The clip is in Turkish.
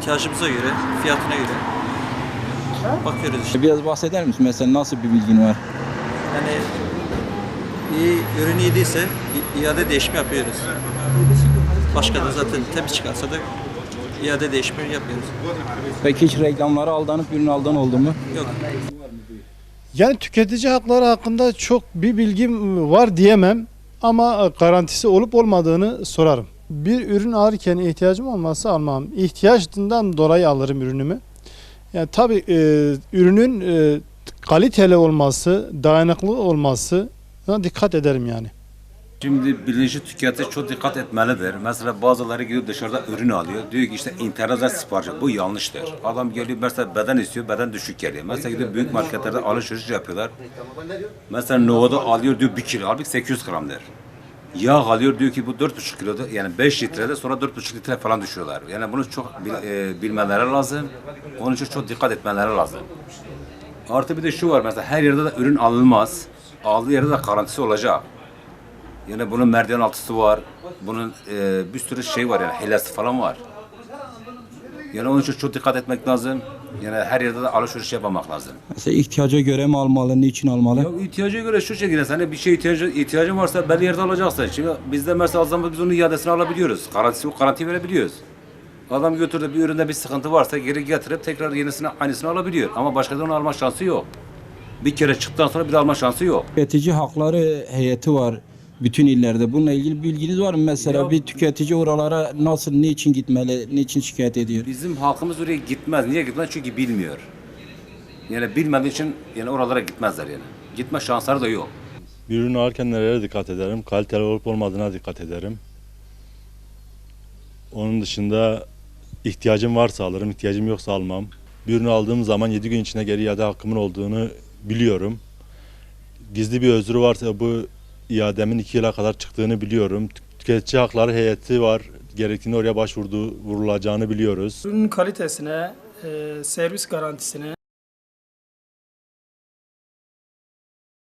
ihtiyacımıza göre, fiyatına göre bakıyoruz işte. Biraz bahseder misin? Mesela nasıl bir bilgin var? Yani iyi ürün iyi değilse iade değişimi yapıyoruz. Başka da zaten temiz çıkarsa da iade değişimi yapıyoruz. Peki hiç reklamlara aldanıp ürün aldan oldu mu? Yok. Yani tüketici hakları hakkında çok bir bilgim var diyemem ama garantisi olup olmadığını sorarım. Bir ürün alırken ihtiyacım olmazsa almam. İhtiyaçtan dolayı alırım ürünümü. Yani tabii ürünün kaliteli olması, dayanıklı olması dikkat ederim yani. Şimdi bilinçli tüketici çok dikkat etmelidir. Mesela bazıları gidiyor dışarıda ürün alıyor. Diyor ki işte internetten sipariş. Bu yanlıştır. Adam geliyor mesela beden istiyor, beden düşük geliyor. Mesela gidiyor büyük marketlerde alışveriş yapıyorlar. Mesela Nova'da alıyor diyor 1 kilo, halbuki 800 gramdır. Yağ alıyor diyor ki bu 4,5 kiloda, yani 5 litrede, sonra 4,5 litre falan düşüyorlar. Yani bunu çok bilmeleri lazım. Onun için çok dikkat etmeleri lazım. Artı bir de şu var, mesela her yerde de ürün alınmaz. Aldığı yerde de garantisi olacak. Yani bunun merdiven altısı var, bunun bir sürü şey var, yani hilesi falan var. Yani onun için çok dikkat etmek lazım. Yani her yerde de alışveriş yapmamak lazım. Mesela ihtiyaca göre mi almalı, niçin almalı? Ya ihtiyaca göre şu şekilde, hani bir şey ihtiyacın varsa belli yerde alacaksın. Şimdi bizde mesela o zaman biz onun iadesini alabiliyoruz. Garanti verebiliyoruz. Adam götürdü bir üründe bir sıkıntı varsa geri getirip tekrar yenisini aynısını alabiliyor. Ama başkadan onu alma şansı yok. Bir kere çıktıktan sonra bir de alma şansı yok. Tüketici hakları heyeti var bütün illerde. Bununla ilgili bilginiz var mı? Mesela Ya- bir tüketici oralara nasıl, niçin gitmeli, niçin şikayet ediyor? Bizim halkımız oraya gitmez. Niye gitmez? Çünkü bilmiyor. Yani bilmediği için yani oralara gitmezler yani. Gitme şansları da yok. Bir ürün alırken nelere dikkat ederim? Kaliteli olup olmadığına dikkat ederim. Onun dışında ihtiyacım varsa alırım, ihtiyacım yoksa almam. Bir ürünü aldığım zaman 7 gün içinde geri iade hakkımın olduğunu biliyorum. Gizli bir özrü varsa bu iademin 2 yıla kadar çıktığını biliyorum. Tüketici hakları heyeti var. Gerektiğinde oraya vurulacağını biliyoruz. Ürünün kalitesine, servis garantisine